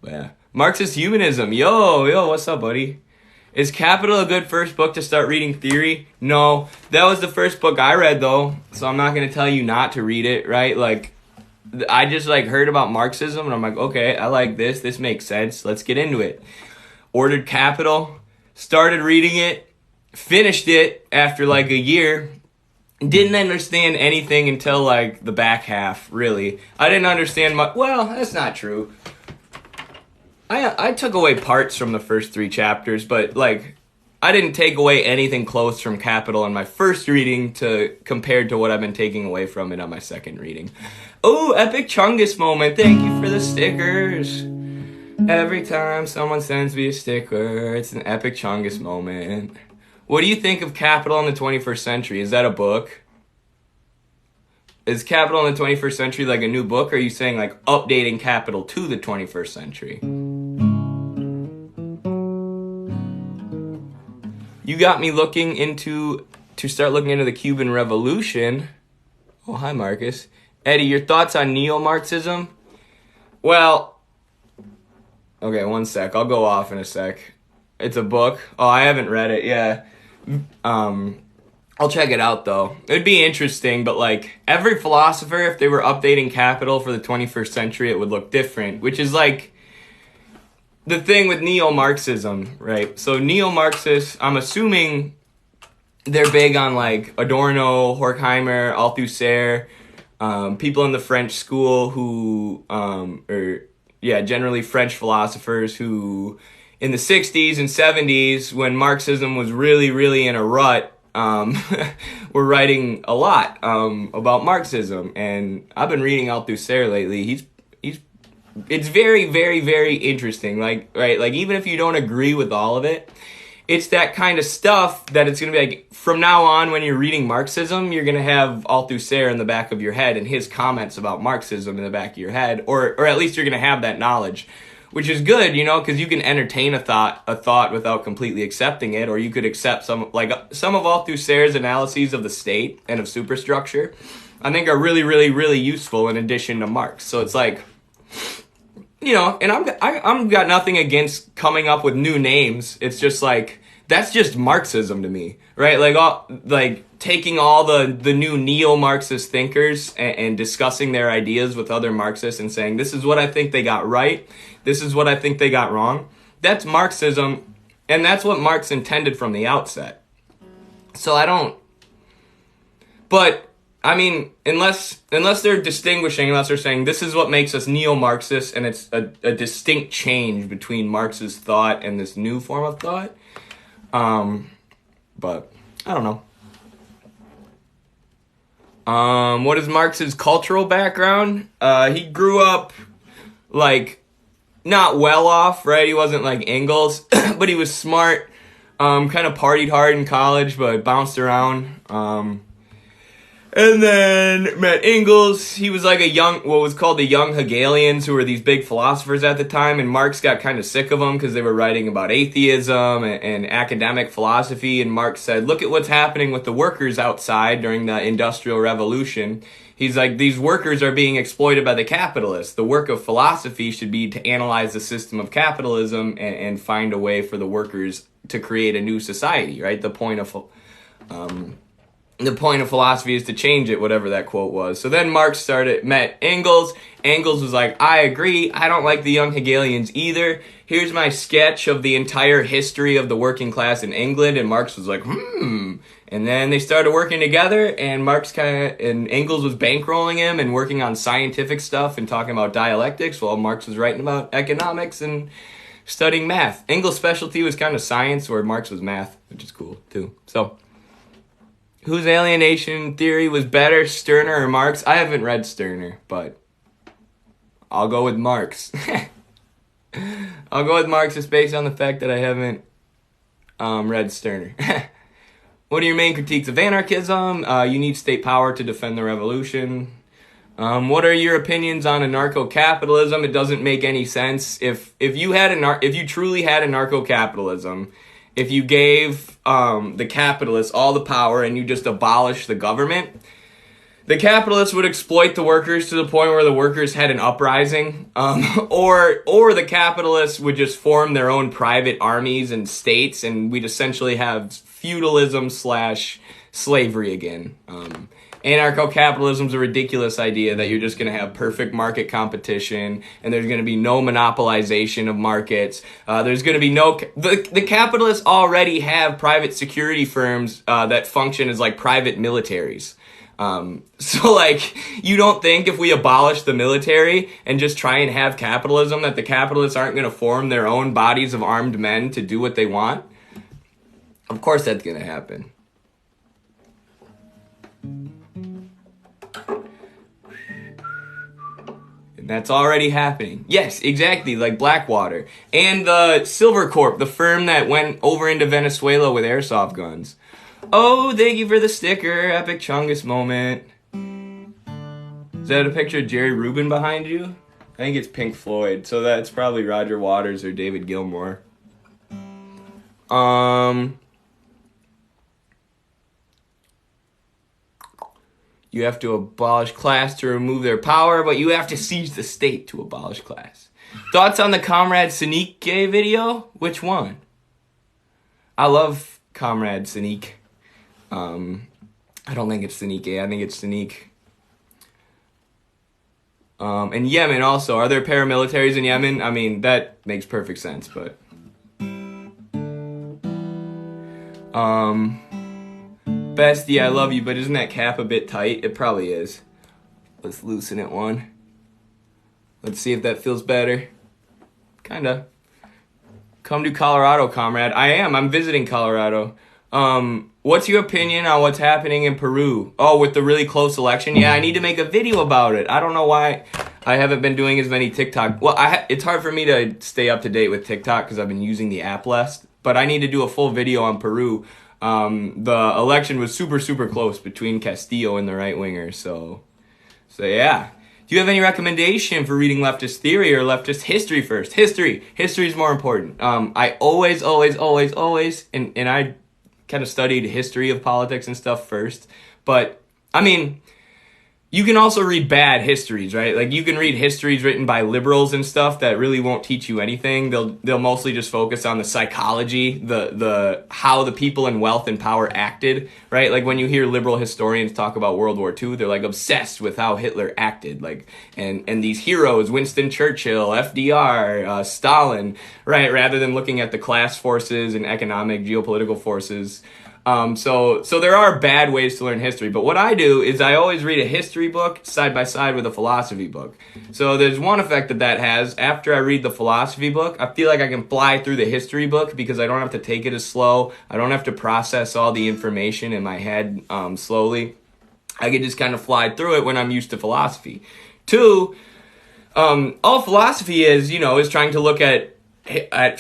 Yeah. Marxist humanism. Yo, what's up, buddy? Is Capital a good first book to start reading theory? No. That was the first book I read, though, so I'm not going to tell you not to read it, right? Like, I just, like, heard about Marxism, and I'm like, okay, I like this. This makes sense. Let's get into it. Ordered Capital, started reading it, finished it after, like, a year. Didn't understand anything until, like, the back half, really. I didn't understand much. Well, that's not true. I took away parts from the first 3 chapters, but, like, I didn't take away anything close from Capital in my first reading compared to what I've been taking away from it on my second reading. Oh, epic Chungus moment. Thank you for the stickers. Every time someone sends me a sticker, it's an epic Chungus moment. What do you think of Capital in the 21st Century? Is that a book? Is Capital in the 21st Century like a new book, or are you saying like updating Capital to the 21st century? You got me to start looking into the Cuban Revolution. Oh, hi, Marcus. Eddie, your thoughts on Neo-Marxism? Well, okay, one sec. I'll go off in a sec. It's a book. Oh, I haven't read it. Yeah. I'll check it out, though. It'd be interesting, but, like, every philosopher, if they were updating Capital for the 21st century, it would look different, which is, like, the thing with Neo-Marxism, right? So Neo-Marxists, I'm assuming they're big on, like, Adorno, Horkheimer, Althusser, people in the French school who, generally French philosophers who, in the 60s and 70s, when Marxism was really, really in a rut, we're writing a lot about Marxism, and I've been reading Althusser lately. It's very, very, very interesting. Like, right, like even if you don't agree with all of it, it's that kind of stuff that it's gonna be like from now on when you're reading Marxism, you're gonna have Althusser in the back of your head and his comments about Marxism in the back of your head, or at least you're gonna have that knowledge. Which is good, you know, because you can entertain a thought without completely accepting it, or you could accept some of Althusser's analyses of the state and of superstructure, I think are really, really, really useful in addition to Marx. So it's like, you know, and I'm got nothing against coming up with new names. It's just like, that's just Marxism to me, right? Like taking all the new neo-Marxist thinkers and discussing their ideas with other Marxists and saying, this is what I think they got right. This is what I think they got wrong. That's Marxism, and that's what Marx intended from the outset. So but, I mean, unless they're distinguishing, unless they're saying this is what makes us neo-Marxists, and it's a distinct change between Marx's thought and this new form of thought. But, I don't know. What is Marx's cultural background? He grew up, like, not well off, right? He wasn't like Engels, but he was smart, kind of partied hard in college, but bounced around. And then met Engels. He was like what was called the young Hegelians, who were these big philosophers at the time, and Marx got kind of sick of them because they were writing about atheism and academic philosophy, and Marx said, look at what's happening with the workers outside during the Industrial Revolution. He's like, these workers are being exploited by the capitalists. The work of philosophy should be to analyze the system of capitalism and find a way for the workers to create a new society, right? The point of philosophy is to change it, whatever that quote was. So then Marx met Engels. Engels was like, I agree. I don't like the young Hegelians either. Here's my sketch of the entire history of the working class in England. And Marx was like, And then they started working together, and and Engels was bankrolling him and working on scientific stuff and talking about dialectics while Marx was writing about economics and studying math. Engels' specialty was kind of science, where Marx was math, which is cool too. So, whose alienation theory was better, Stirner or Marx? I haven't read Stirner, but I'll go with Marx. I'll go with Marx just based on the fact that I haven't read Stirner. What are your main critiques of anarchism? You need state power to defend the revolution. What are your opinions on anarcho-capitalism? It doesn't make any sense. If you truly had anarcho-capitalism, if you gave the capitalists all the power and you just abolished the government, the capitalists would exploit the workers to the point where the workers had an uprising, or the capitalists would just form their own private armies and states, and we'd essentially have feudalism / slavery again. Anarcho-capitalism is a ridiculous idea that you're just going to have perfect market competition and there's going to be no monopolization of markets. There's going to be the capitalists already have private security firms that function as like private militaries. So like, you don't think if we abolish the military and just try and have capitalism that the capitalists aren't going to form their own bodies of armed men to do what they want? Of course that's going to happen. And that's already happening. Yes, exactly, like Blackwater. And the Silver Corp, the firm that went over into Venezuela with airsoft guns. Oh, thank you for the sticker. Epic Chungus moment. Is that a picture of Jerry Rubin behind you? I think it's Pink Floyd, so that's probably Roger Waters or David Gilmour. You have to abolish class to remove their power, but you have to seize the state to abolish class. Thoughts on the Comrade Sneak gay video? Which one? I love Comrade Sneak. I don't think it's Sneak gay. I think it's Sneak. And Yemen also. Are there paramilitaries in Yemen? I mean, that makes perfect sense, but... Bestie, I love you, but isn't that cap a bit tight? It probably is. Let's loosen it one. Let's see if that feels better. Kinda. Come to Colorado, comrade. I am. I'm visiting Colorado. What's your opinion on what's happening in Peru? Oh, with the really close election? Yeah, I need to make a video about it. I don't know why I haven't been doing as many TikTok. Well, it's hard for me to stay up to date with TikTok because I've been using the app less. But I need to do a full video on Peru. The election was super, super close between Castillo and the right-winger. So yeah. Do you have any recommendation for reading leftist theory or leftist history first? History. History is more important. I always, and I kind of studied history of politics and stuff first. But, I mean, you can also read bad histories, right? Like, you can read histories written by liberals and stuff that really won't teach you anything. They'll mostly just focus on the psychology, the how the people in wealth and power acted, right? Like, when you hear liberal historians talk about World War II, they're, like, obsessed with how Hitler acted. Like, and these heroes, Winston Churchill, FDR, Stalin, right? Rather than looking at the class forces and economic, geopolitical forces. So there are bad ways to learn history, but what I do is I always read a history book side by side with a philosophy book. So there's one effect that has. After I read the philosophy book, I feel like I can fly through the history book because I don't have to take it as slow. I don't have to process all the information in my head slowly. I can just kind of fly through it when I'm used to philosophy. Two, all philosophy is trying to look at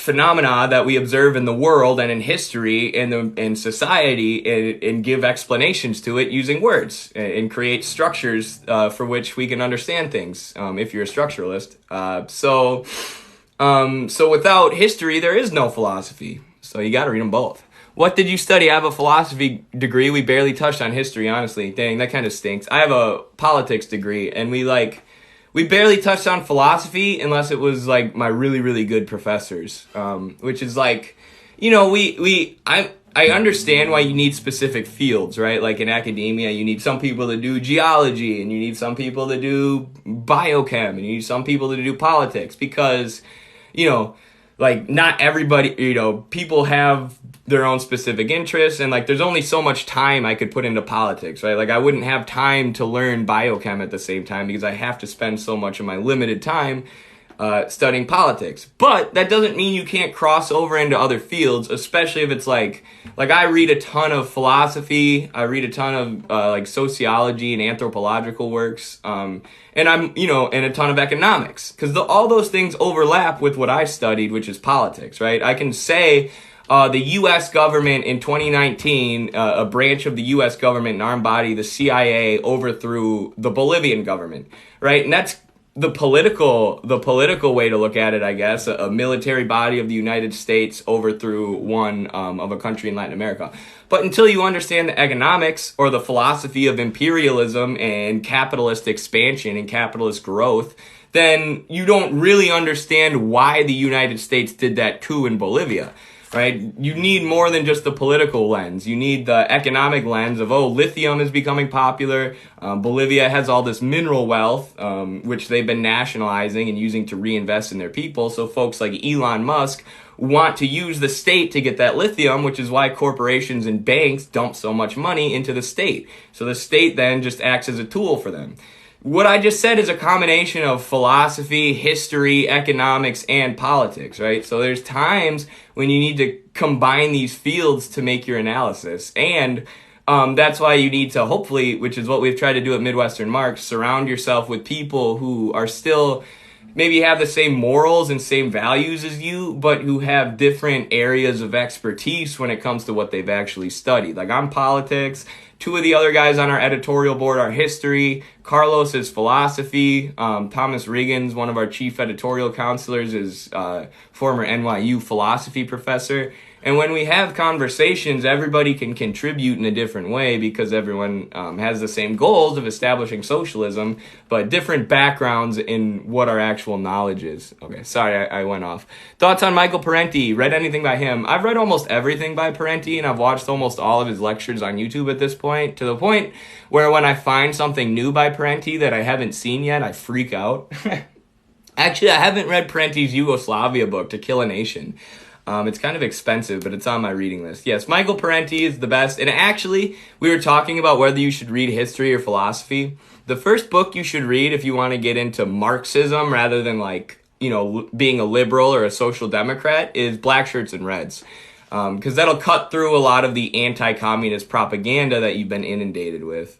phenomena that we observe in the world and in history and in society and give explanations to it using words and create structures for which we can understand things if you're a structuralist. So without history, there is no philosophy. So you got to read them both. What did you study? I have a philosophy degree. We barely touched on history, honestly. Dang, that kind of stinks. I have a politics degree, and we barely touched on philosophy unless it was like my really, really good professors, which is like, I understand why you need specific fields, right? Like in academia, you need some people to do geology and you need some people to do biochem and you need some people to do politics because, like not everybody, people have their own specific interests and like there's only so much time I could put into politics, right? Like I wouldn't have time to learn biochem at the same time because I have to spend so much of my limited time studying politics. But that doesn't mean you can't cross over into other fields, especially if it's like I read a ton of philosophy, I read a ton of like sociology and anthropological works, and I'm, and a ton of economics because all those things overlap with what I studied, which is politics, right? I can say the U.S. government in 2019, a branch of the U.S. government, an armed body, the CIA, overthrew the Bolivian government, right? And that's the political way to look at it, I guess, a military body of the United States overthrew one of a country in Latin America. But until you understand the economics or the philosophy of imperialism and capitalist expansion and capitalist growth, then you don't really understand why the United States did that coup in Bolivia. Right? You need more than just the political lens. You need the economic lens of, lithium is becoming popular. Bolivia has all this mineral wealth, which they've been nationalizing and using to reinvest in their people. So folks like Elon Musk want to use the state to get that lithium, which is why corporations and banks dump so much money into the state. So the state then just acts as a tool for them. What I just said is a combination of philosophy, history, economics, and politics, right? So there's times when you need to combine these fields to make your analysis. And that's why you need to hopefully, which is what we've tried to do at Midwestern Marx, surround yourself with people who are still maybe have the same morals and same values as you, but who have different areas of expertise when it comes to what they've actually studied. Like I'm politics. Two of the other guys on our editorial board are history. Carlos is philosophy. Thomas Regan's one of our chief editorial counselors, is former NYU philosophy professor. And when we have conversations, everybody can contribute in a different way because everyone has the same goals of establishing socialism, but different backgrounds in what our actual knowledge is. Okay, sorry, I went off. Thoughts on Michael Parenti? Read anything by him? I've read almost everything by Parenti, and I've watched almost all of his lectures on YouTube at this point, to the point where when I find something new by Parenti that I haven't seen yet, I freak out. Actually, I haven't read Parenti's Yugoslavia book, To Kill a Nation. It's kind of expensive, but it's on my reading list. Yes, Michael Parenti is the best. And actually, we were talking about whether you should read history or philosophy. The first book you should read if you want to get into Marxism rather than being a liberal or a social democrat is Black Shirts and Reds. Because that'll cut through a lot of the anti-communist propaganda that you've been inundated with.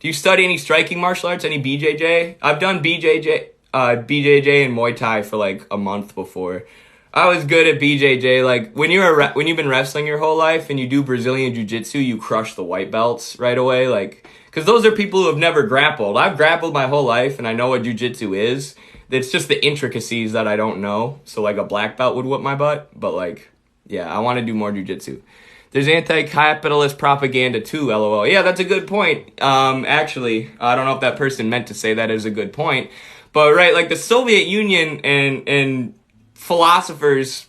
Do you study any striking martial arts, any BJJ? I've done BJJ and Muay Thai for like a month before. I was good at BJJ. Like when you've been wrestling your whole life and you do Brazilian Jiu-Jitsu, you crush the white belts right away. Like, because those are people who have never grappled. I've grappled my whole life and I know what Jiu-Jitsu is. It's just the intricacies that I don't know. So like a black belt would whip my butt. But like, yeah, I want to do more Jiu-Jitsu. There's anti-capitalist propaganda too, LOL. Yeah, that's a good point. Actually, I don't know if that person meant to say that as a good point. But right, like the Soviet Union and philosophers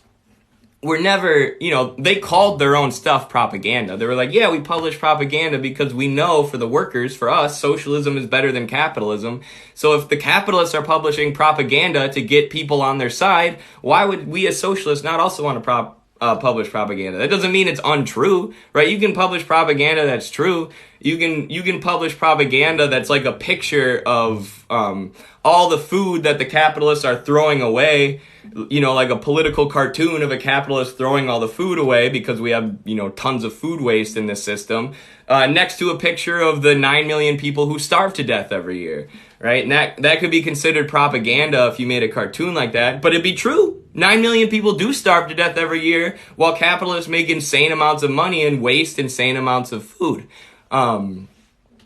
were never, they called their own stuff propaganda. They were like, yeah, we publish propaganda because we know for the workers, for us, socialism is better than capitalism. So if the capitalists are publishing propaganda to get people on their side, why would we as socialists not also want to publish propaganda? That doesn't mean it's untrue, right? You can publish propaganda that's true. You can publish propaganda that's like a picture of all the food that the capitalists are throwing away, like a political cartoon of a capitalist throwing all the food away because we have, tons of food waste in this system, next to a picture of the 9 million people who starve to death every year, right? And that could be considered propaganda if you made a cartoon like that, but it'd be true. 9 million people do starve to death every year while capitalists make insane amounts of money and waste insane amounts of food.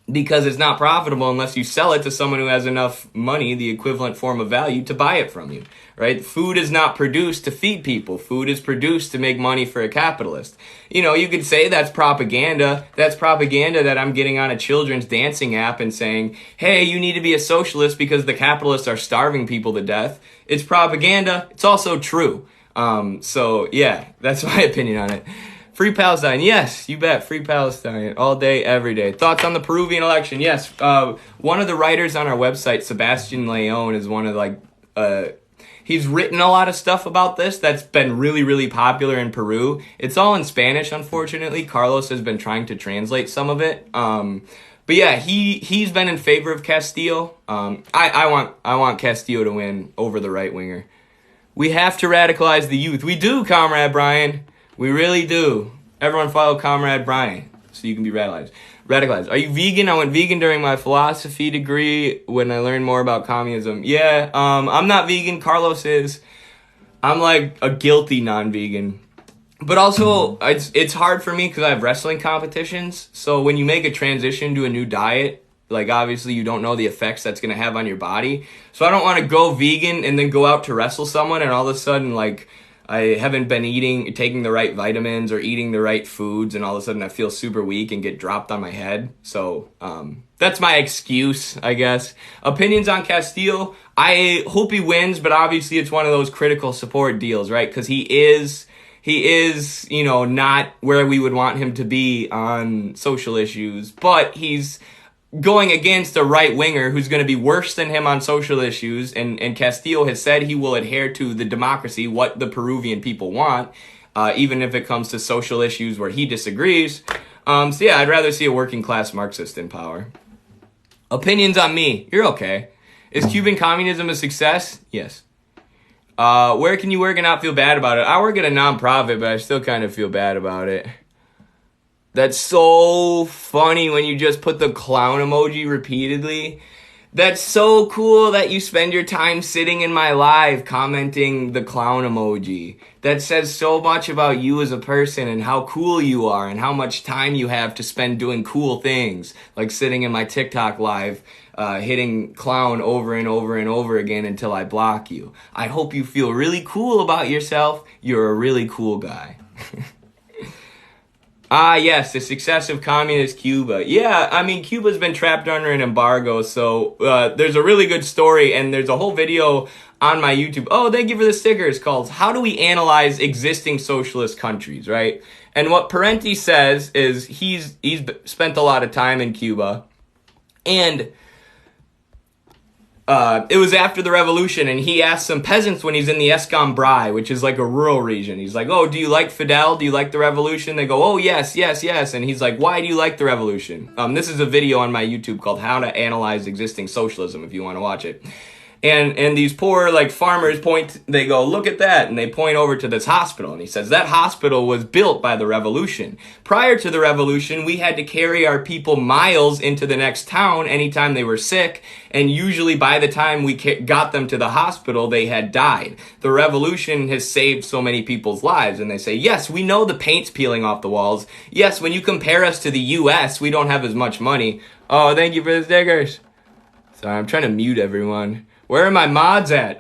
Because it's not profitable unless you sell it to someone who has enough money, the equivalent form of value, to buy it from you, right? Food is not produced to feed people. Food is produced to make money for a capitalist. You could say that's propaganda. That's propaganda that I'm getting on a children's dancing app and saying, hey, you need to be a socialist because the capitalists are starving people to death. It's propaganda. It's also true. So yeah, that's my opinion on it. Free Palestine. Yes, you bet. Free Palestine all day, every day. Thoughts on the Peruvian election? Yes. One of the writers on our website, Sebastian Leon, is one of he's written a lot of stuff about this that's been really, really popular in Peru. It's all in Spanish, unfortunately. Carlos has been trying to translate some of it. But yeah, he's been in favor of Castillo. I want Castillo to win over the right winger. We have to radicalize the youth. We do, Comrade Brian. We really do. Everyone follow Comrade Brian so you can be radicalized. Are you vegan? I went vegan during my philosophy degree when I learned more about communism. Yeah, I'm not vegan. Carlos is. I'm like a guilty non-vegan. But also, it's hard for me because I have wrestling competitions. So when you make a transition to a new diet, Like, obviously, you don't know the effects that's going to have on your body. So I don't want to go vegan and then go out to wrestle someone and all of a sudden, like, I haven't been taking the right vitamins or eating the right foods, and all of a sudden I feel super weak and get dropped on my head. So that's my excuse, I guess. Opinions on Castillo, I hope he wins, but obviously it's one of those critical support deals, right? Because he is, you know, not where we would want him to be on social issues, but he's going against a right-winger who's going to be worse than him on social issues, and Castillo has said he will adhere to the democracy, what the Peruvian people want, even if it comes to social issues where he disagrees. So yeah, I'd rather see a working-class Marxist in power. Opinions on me. You're okay. Is Cuban communism a success? Yes. Where can you work and not feel bad about it? I work at a nonprofit, but I still kind of feel bad about it. That's so funny when you just put the clown emoji repeatedly. That's so cool that you spend your time sitting in my live commenting the clown emoji. That says so much about you as a person and how cool you are and how much time you have to spend doing cool things. Like sitting in my TikTok live, hitting clown over and over and over again until I block you. I hope you feel really cool about yourself. You're a really cool guy. Yes, the success of communist Cuba. Yeah, I mean, Cuba's been trapped under an embargo, so there's a really good story, and there's a whole video on my YouTube. Oh, thank you for the stickers, called How Do We Analyze Existing Socialist Countries, right? And what Parenti says is he's spent a lot of time in Cuba, and it was after the revolution, and he asked some peasants when he's in the Escambray, which is like a rural region. He's like, oh, do you like Fidel? Do you like the revolution? They go, oh, yes, yes, yes. And he's like, why do you like the revolution? This is a video on my YouTube called How to Analyze Existing Socialism, if you want to watch it. And these poor, like, farmers they go, look at that, and they point over to this hospital, and he says, that hospital was built by the revolution. Prior to the revolution, we had to carry our people miles into the next town anytime they were sick, and usually by the time we got them to the hospital, they had died. The revolution has saved so many people's lives, and they say, yes, we know the paint's peeling off the walls. Yes, when you compare us to the U.S., we don't have as much money. Oh, thank you for the stickers. Sorry, I'm trying to mute everyone. Where are my mods at?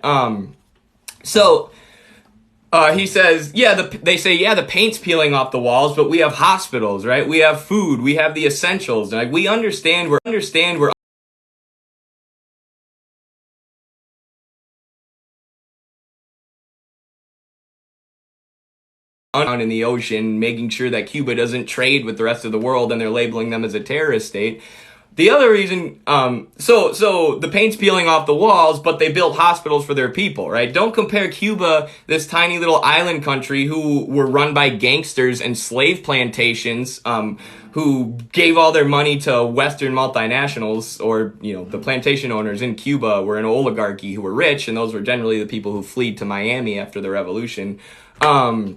He says, they say, the paint's peeling off the walls, but we have hospitals, right? We have food, we have the essentials. Like, we understand we're in the ocean, making sure that Cuba doesn't trade with the rest of the world, and they're labeling them as a terrorist state. The other reason, so the paint's peeling off the walls, but they built hospitals for their people, right? Don't compare Cuba, this tiny little island country who were run by gangsters and slave plantations, who gave all their money to Western multinationals, or, you know, the plantation owners in Cuba were an oligarchy who were rich, and those were generally the people who fled to Miami after the revolution. But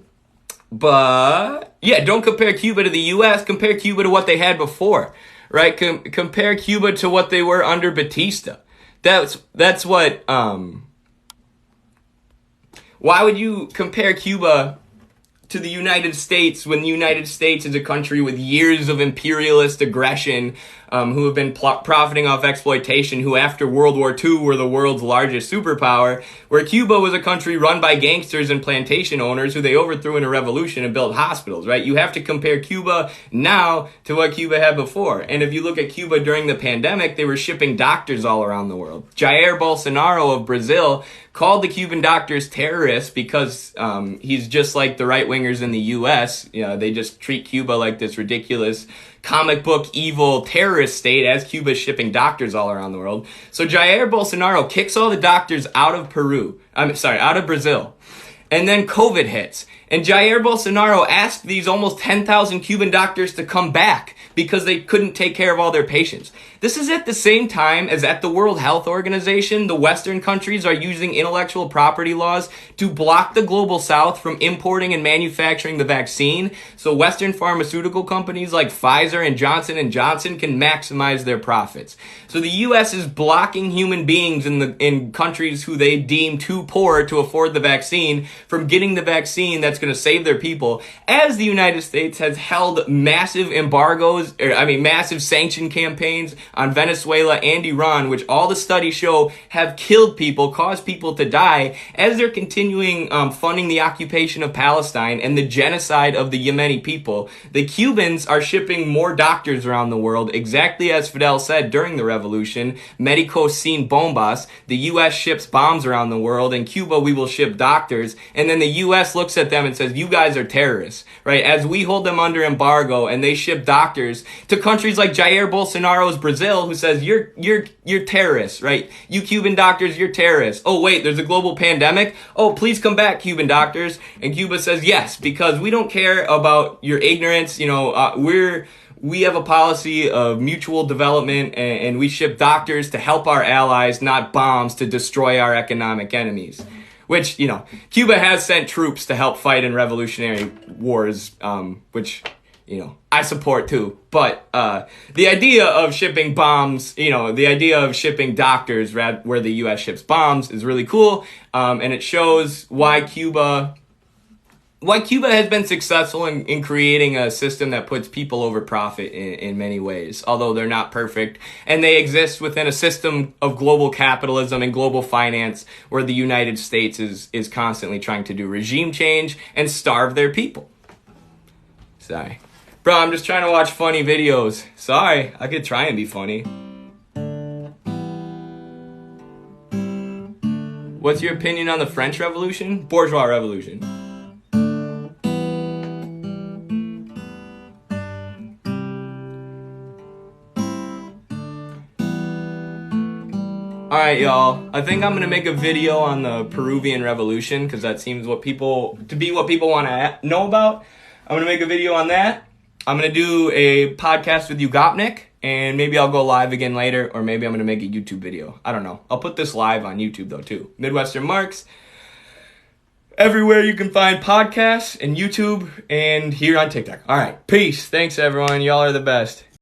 yeah, don't compare Cuba to the U.S., compare Cuba to what they had before. Right, compare Cuba to what they were under Batista. That's what. Why would you compare Cuba to the United States when the United States is a country with years of imperialist aggression, who have been profiting off exploitation, who after World War II were the world's largest superpower, where Cuba was a country run by gangsters and plantation owners who they overthrew in a revolution and built hospitals, right? You have to compare Cuba now to what Cuba had before. And if you look at Cuba during the pandemic, they were shipping doctors all around the world. Jair Bolsonaro of Brazil called the Cuban doctors terrorists because he's just like the right-wingers in the U.S. You know, they just treat Cuba like this ridiculous comic book evil terrorist state as Cuba's shipping doctors all around the world. So Jair Bolsonaro kicks all the doctors out of out of Brazil. And then COVID hits. And Jair Bolsonaro asked these almost 10,000 Cuban doctors to come back because they couldn't take care of all their patients. This is at the same time as at the World Health Organization, the Western countries are using intellectual property laws to block the global South from importing and manufacturing the vaccine, so Western pharmaceutical companies like Pfizer and Johnson & Johnson can maximize their profits. So the U.S. is blocking human beings in countries who they deem too poor to afford the vaccine from getting the vaccine that's going to save their people, as the United States has held massive embargoes, massive sanction campaigns on Venezuela and Iran, which all the studies show have killed people, caused people to die, as they're continuing funding the occupation of Palestine and the genocide of the Yemeni people. The Cubans are shipping more doctors around the world, exactly as Fidel said during the revolution, Medicos sin bombas. The U.S. ships bombs around the world. In Cuba, we will ship doctors. And then the U.S. looks at them and says, you guys are terrorists, right? As we hold them under embargo and they ship doctors to countries like Jair Bolsonaro's Brazil, who says, you're terrorists, right? You Cuban doctors, you're terrorists. Oh, wait, there's a global pandemic. Oh, please come back, Cuban doctors. And Cuba says, yes, because we don't care about your ignorance. We have a policy of mutual development, and we ship doctors to help our allies, not bombs to destroy our economic enemies. Which, Cuba has sent troops to help fight in revolutionary wars, which, I support too. But the idea of shipping bombs, the idea of shipping doctors where the U.S. ships bombs is really cool. And it shows why Cuba has been successful in creating a system that puts people over profit in many ways, although they're not perfect. And they exist within a system of global capitalism and global finance where the United States is constantly trying to do regime change and starve their people. Sorry. Bro, I'm just trying to watch funny videos. Sorry, I could try and be funny. What's your opinion on the French Revolution? Bourgeois Revolution. All right, y'all. I think I'm going to make a video on the Peruvian Revolution because that seems what people want to know about. I'm going to make a video on that. I'm going to do a podcast with Ugopnik, and maybe I'll go live again later, or maybe I'm going to make a YouTube video. I don't know. I'll put this live on YouTube, though, too. Midwestern Marx. Everywhere you can find podcasts and YouTube and here on TikTok. All right. Peace. Thanks, everyone. Y'all are the best.